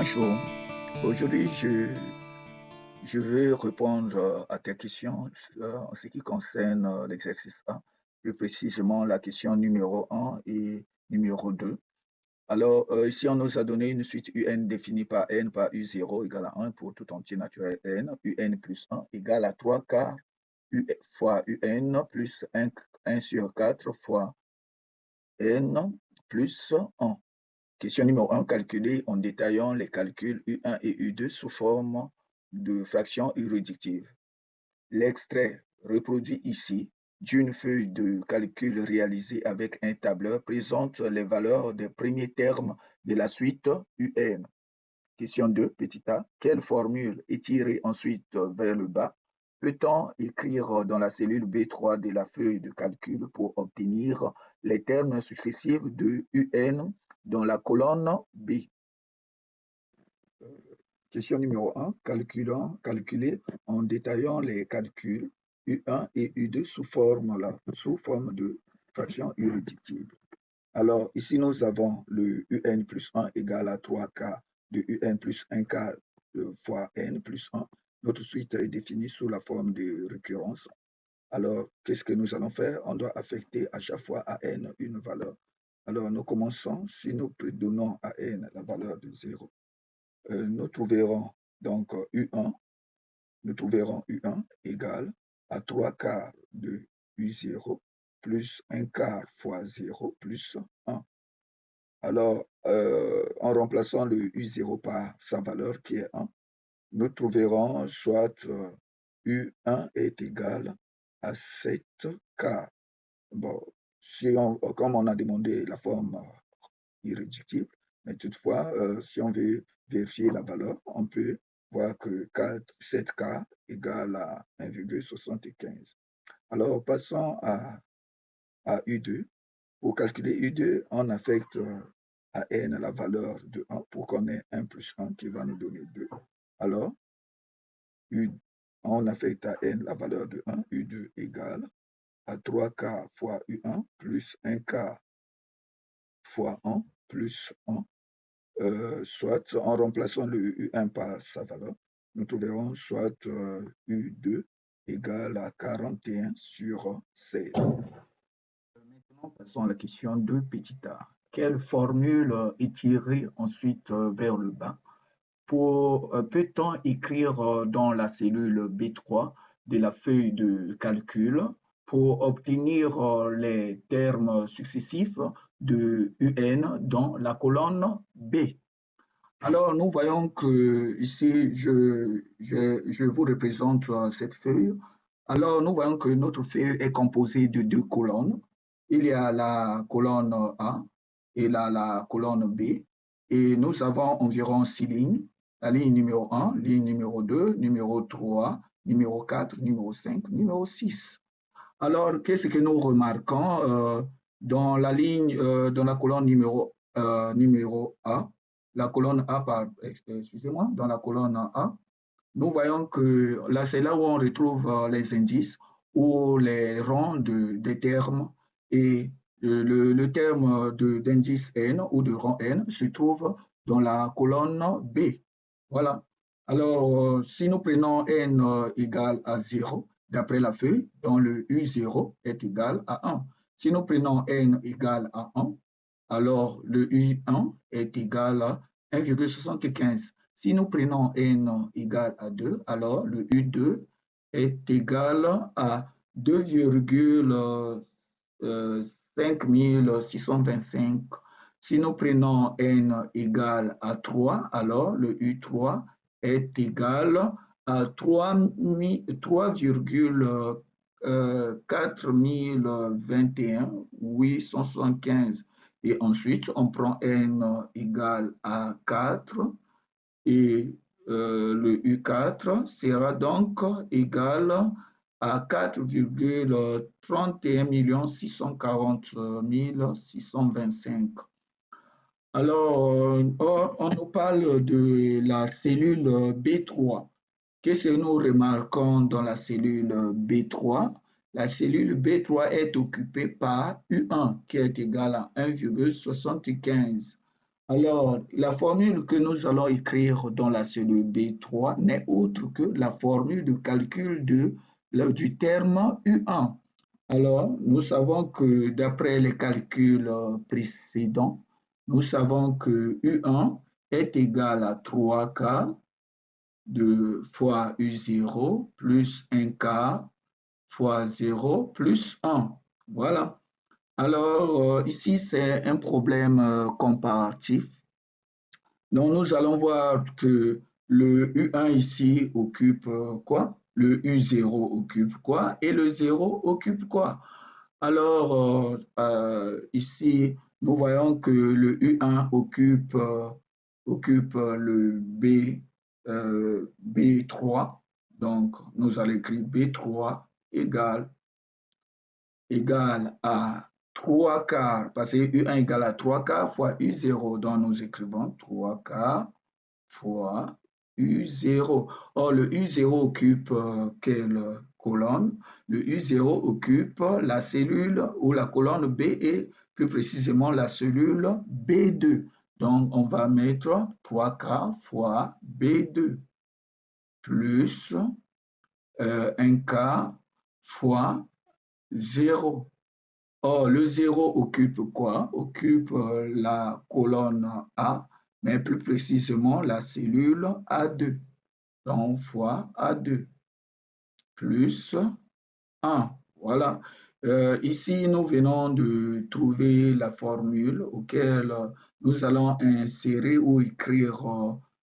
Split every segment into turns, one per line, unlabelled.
Bonjour. Aujourd'hui, je veux répondre à tes questions en ce qui concerne l'exercice 1, plus précisément la question numéro 1 et numéro 2. Alors, ici, on nous a donné une suite UN définie par n par U0 égale à 1 pour tout entier naturel n, UN plus 1 égale à 3 quarts U fois UN plus 1 sur 4 fois n plus 1. Question numéro 1, calculer en détaillant les calculs U1 et U2 sous forme de fractions irréductibles. L'extrait reproduit ici d'une feuille de calcul réalisée avec un tableur présente les valeurs des premiers termes de la suite UN. Question 2, petit a, quelle formule étirée ensuite vers le bas peut-on écrire dans la cellule B3 de la feuille de calcul pour obtenir les termes successifs de UN dans la colonne B? Question numéro 1, calculer en détaillant les calculs U1 et U2 sous forme de fractions irréductibles. Alors, ici, nous avons le UN plus 1 égale à 3K de UN plus 1K fois N plus 1. Notre suite est définie sous la forme de récurrence. Alors, qu'est-ce que nous allons faire? On doit affecter à chaque fois à N une valeur. Alors, nous commençons, si nous donnons à N la valeur de 0, nous trouverons donc U1, égale à 3 quarts de U0 plus 1 quart fois 0 plus 1. Alors, en remplaçant le U0 par sa valeur qui est 1, nous trouverons soit U1 est égal à 7 quarts. Bon, comme on a demandé la forme irréductible, mais toutefois, si on veut vérifier la valeur, on peut voir que 7 quarts égale à 1,75. Alors, passons à U2. Pour calculer U2, on affecte à n la valeur de 1 pour qu'on ait 1 plus 1 qui va nous donner 2. Alors, on affecte à n la valeur de 1, U2 égale à 3 quarts fois U1 plus 1 quart fois 1 plus 1, soit en remplaçant le U1 par sa valeur, nous trouverons soit U2 égale à 41 sur 16. Maintenant, passons à la question de petit a. Quelle formule étirée ensuite vers le bas peut-on écrire dans la cellule B3 de la feuille de calcul pour obtenir les termes successifs de UN dans la colonne B? Alors, nous voyons que ici, je vous représente cette feuille. Alors, nous voyons que notre feuille est composée de deux colonnes. Il y a la colonne A et la colonne B. Et nous avons environ 6 lignes. La ligne numéro 1, ligne numéro 2, numéro 3, numéro 4, numéro 5, numéro 6. Alors, qu'est-ce que nous remarquons dans la colonne numéro A, la colonne A, excusez-moi, dans la colonne A, nous voyons que là, c'est là où on retrouve les indices ou les rangs des termes et le terme d'indice N ou de rang N se trouve dans la colonne B. Voilà. Alors, si nous prenons N égale à 0, d'après la feuille, dont le U0 est égal à 1. Si nous prenons N égale à 1, alors le U1 est égal à 1,75. Si nous prenons N égale à 2, alors le U2 est égal à 2,5625. Si nous prenons N égale à 3, alors le U3 est égal à 3,4021,875. Et ensuite, on prend N égale à 4 et le U4 sera donc égal à 4,31 640 625. Alors, on nous parle de la cellule B3. Qu'est-ce que nous remarquons dans la cellule B3? La cellule B3 est occupée par U1 qui est égal à 1,75. Alors, la formule que nous allons écrire dans la cellule B3 n'est autre que la formule de calcul du terme U1. Alors, nous savons que d'après les calculs précédents, nous savons que U1 est égal à 3 quarts fois U0 plus 1 quart fois 0 plus 1. Voilà. Alors, ici, c'est un problème comparatif. Donc, nous allons voir que le U1 ici occupe quoi? Le U0 occupe quoi? Et le 0 occupe quoi? Alors, ici, nous voyons que le U1 occupe le B3. Donc, nous allons écrire B3 égale à 3 quarts, parce que U1 égale à 3 quarts fois U0. Donc, nous écrivons 3 quarts fois U0. Or, le U0 occupe quelle colonne? Le U0 occupe la cellule ou la colonne B et plus précisément la cellule B2. Donc, on va mettre 3 quarts fois B2 plus 1 quart fois 0. Or, le 0 occupe quoi? Occupe la colonne A, mais plus précisément la cellule A2. Donc, fois A2 plus 1. Voilà. Ici, nous venons de trouver la formule auquel nous allons insérer ou écrire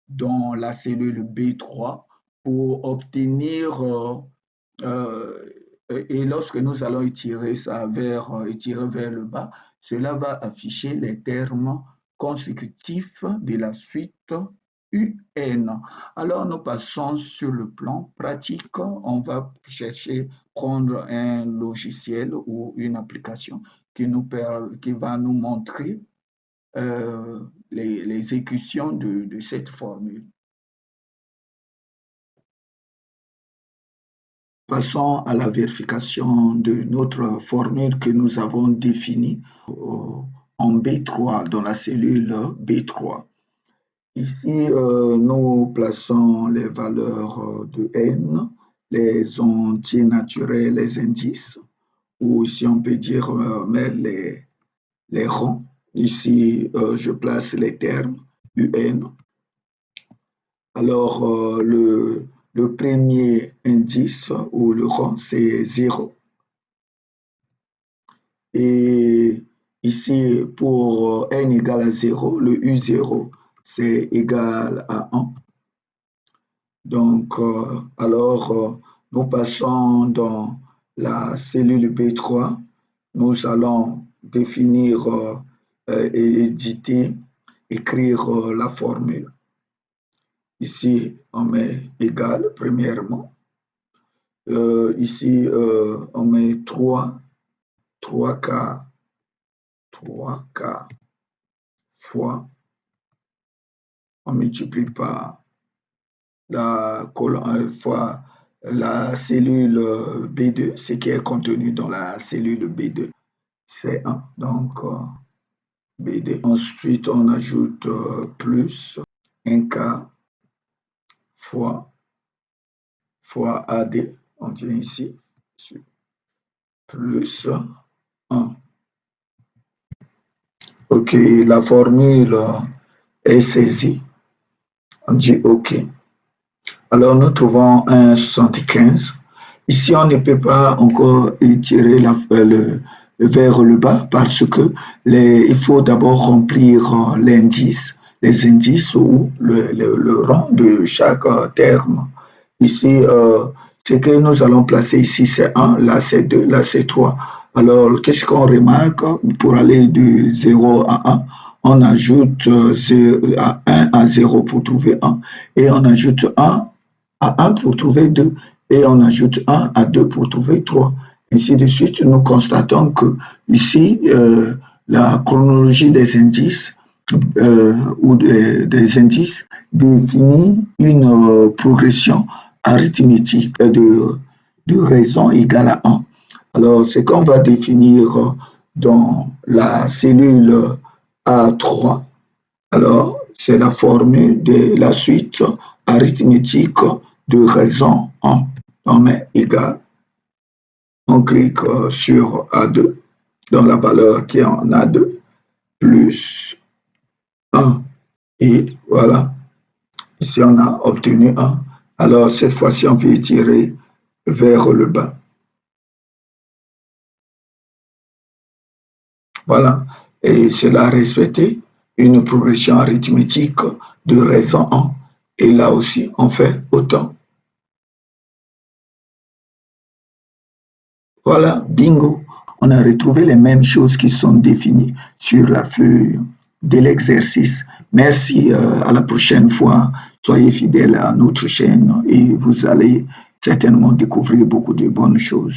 dans la cellule B3 pour obtenir et lorsque nous allons étirer ça étirer vers le bas, cela va afficher les termes consécutifs de la suite UN. Alors, nous passons sur le plan pratique. On va chercher, prendre un logiciel ou une application qui va nous montrer l'exécution de cette formule. Passons à la vérification de notre formule que nous avons définie en B3, dans la cellule B3. Ici, nous plaçons les valeurs de n, les entiers naturels, les indices, ou ici on peut dire les rangs. Ici, je place les termes un. Alors, le premier indice ou le rang, c'est 0. Et ici, pour n égale à 0, le U0, c'est égal à 1. Donc, alors, nous passons dans la cellule B3. Nous allons définir et éditer, écrire la formule. Ici, on met égal, premièrement. Ici, on met 3 quarts fois, on multiplie par la colonne fois la cellule B2, ce qui est contenu dans la cellule B2, c'est 1. Donc, B2. Ensuite, on ajoute plus 1 quart fois AD, on tient ici, plus 1. OK, la formule est saisie. On dit OK. Alors, nous trouvons un 75. Ici, on ne peut pas encore étirer vers le bas parce que il faut d'abord remplir l'indice, les indices ou le rang de chaque terme. Ici, ce que nous allons placer ici, c'est 1, là c'est 2, là c'est 3. Alors, qu'est-ce qu'on remarque? Pour aller de 0 à 1, on ajoute 1 à 0 pour trouver 1 et on ajoute 1 à 1 pour trouver 2 et on ajoute 1 à 2 pour trouver 3. Ainsi de suite, nous constatons que ici, la chronologie des indices ou des indices définit une progression arithmétique de raison égale à 1. Alors, ce qu'on va définir dans la cellule A3, Alors, c'est la formule de la suite arithmétique de raison 1. On met égal, on clique sur A2, dans la valeur qui est en A2, plus 1. Et voilà, ici on a obtenu 1. Alors, cette fois-ci, on peut étirer vers le bas. Voilà, et cela a respecté une progression arithmétique de raison 1. Et là aussi, on fait autant. Voilà, bingo. On a retrouvé les mêmes choses qui sont définies sur la feuille de l'exercice. Merci, à la prochaine fois. Soyez fidèles à notre chaîne et vous allez certainement découvrir beaucoup de bonnes choses.